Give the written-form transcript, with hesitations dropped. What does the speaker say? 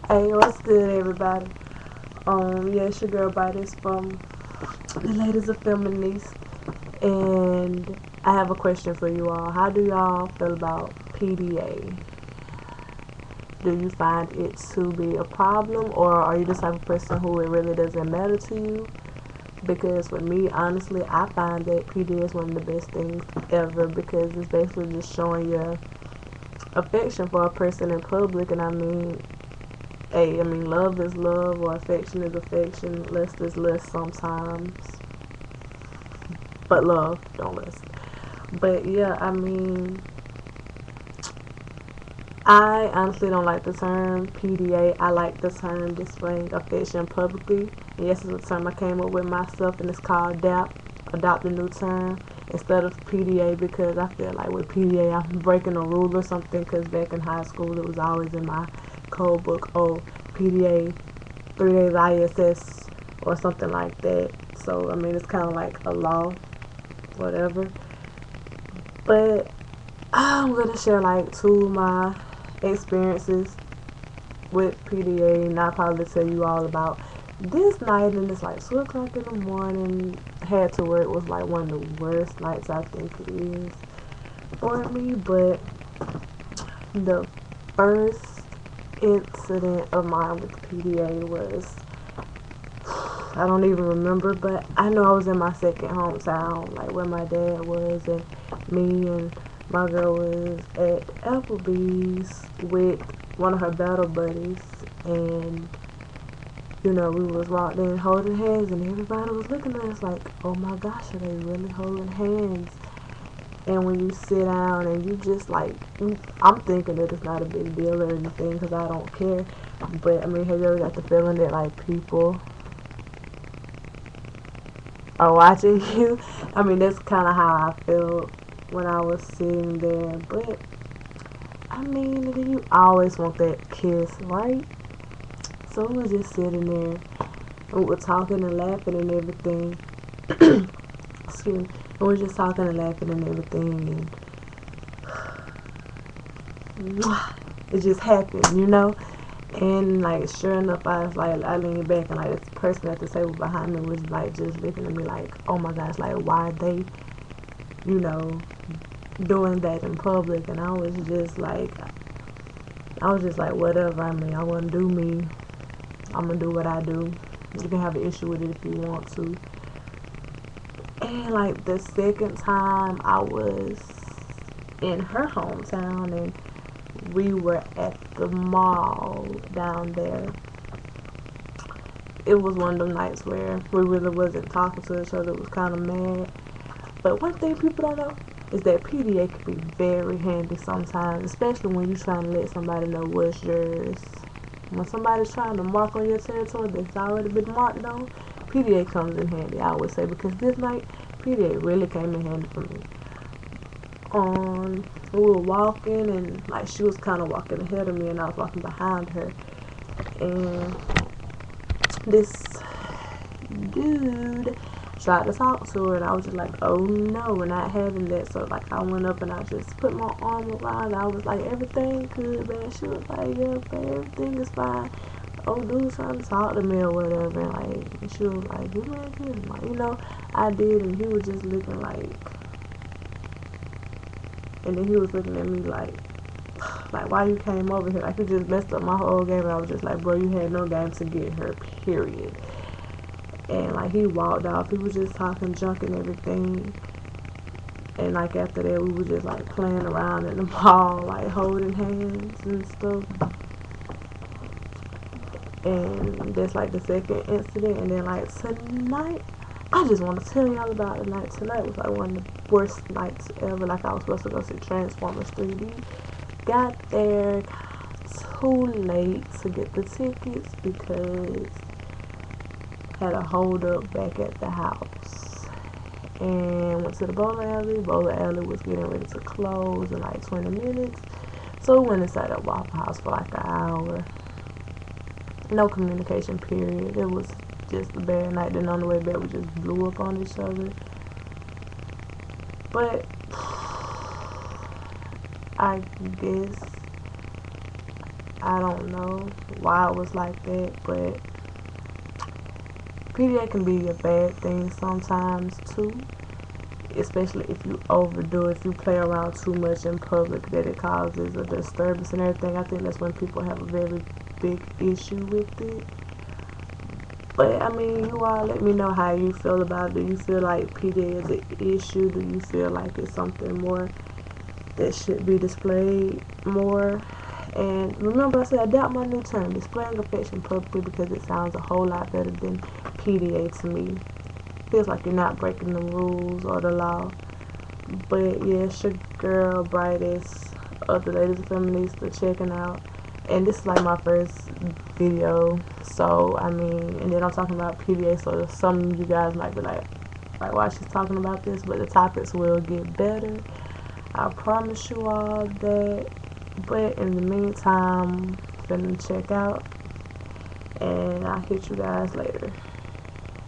Hey, what's good, everybody? Yeah, it's your girl Bites from the Ladies of Feministe, and I have a question for you all. How do y'all feel about PDA? Do you find it to be a problem, or are you the type of person who it really doesn't matter to you? Because for me, honestly, I find that PDA is one of the best things ever because it's basically just showing your affection for a person in public, and love is love or affection is affection. Lust is lust sometimes. But love, don't lust. But yeah, I honestly don't like the term PDA. I like the term displaying affection publicly. And yes, it's a term I came up with myself, and it's called DAP, adopt a new term, instead of PDA, because I feel like with PDA I'm breaking a rule or something, because back in high school it was always in my code book, oh, PDA, 3 days ISS, or something like that. So, it's kind of like a law, whatever. But I'm going to share like two of my experiences with PDA, and I'll probably tell you all about this night, and it's like 2 o'clock in the morning. Had to work was like one of the worst nights I think it is for me. But the first incident of mine with PDA was, I don't even remember, but I know I was in my second hometown, like where my dad was, and me and my girl was at Applebee's with one of her battle buddies, and we was walking in holding hands, and everybody was looking at us like, oh my gosh, are they really holding hands? And when you sit down and you just like, I'm thinking that it's not a big deal or anything because I don't care. But have you ever got the feeling that like people are watching you? That's kind of how I felt when I was sitting there. But you always want that kiss, right? So we were just sitting there and we were talking and laughing and everything. Excuse me. And we were just talking and laughing and everything, and it just happened. And like sure enough, I leaned back, and like this person at the table behind me was like just looking at me like, oh my gosh, like why are they, you know, doing that in public? And I was just like, whatever. I want to do me. I'm gonna do what I do. You can have an issue with it if you want to. And like the second time, I was in her hometown, and we were at the mall down there. It was one of them nights where we really wasn't talking to each other. It was kind of mad. But one thing people don't know is that PDA can be very handy sometimes, especially when you're trying to let somebody know what's yours. When somebody's trying to mark on your territory that's already been marked on, PDA comes in handy, I would say, because this night, PDA really came in handy for me. We were walking, and like she was kind of walking ahead of me, and I was walking behind her, and this dude tried to talk to her, and I was just like, oh no, we're not having that. So like I went up and I just put my arm around her. I was like, everything good, man? She was like, yeah, man, everything is fine. Oh, dude's trying to talk to me or whatever, and like she was like, you man good? And like, I did, and he was just looking like, and then he was looking at me like why you came over here? Like, you just messed up my whole game. And I was just like, bro, you had no game to get her, period. And like he walked off. He was just talking junk and everything. And like after that, we were just like playing around in the mall, like holding hands and stuff. And that's like the second incident. And then like tonight, I just want to tell y'all about the night. Tonight was like one of the worst nights ever. Like I was supposed to go see Transformers 3D. Got there too late to get the tickets because had a hold up back at the house, and went to the bowling alley. Bowling alley was getting ready to close in like 20 minutes, so we went inside that Waffle House for like an hour. No communication, period. It was just a bad night. Then on the way back, we just blew up on each other. But I guess I don't know why it was like that, but PDA can be a bad thing sometimes too, especially if you overdo it, if you play around too much in public, that it causes a disturbance and everything. I think that's when people have a very big issue with it. But I mean, you all let me know how you feel about it. Do you feel like PDA is an issue? Do you feel like it's something more that should be displayed more? And remember, I said adopt my new term, displaying affection publicly, because it sounds a whole lot better than PDA to me. Feels like you're not breaking the rules or the law. But yeah, it's your girl Brightest of the Ladies of Feministe checking out. And this is like my first video, so I mean, and then I'm talking about PDA, so some of you guys might be like why she's talking about this, but the topics will get better, I promise you all that. But in the meantime, I'm finna check out, and I'll hit you guys later.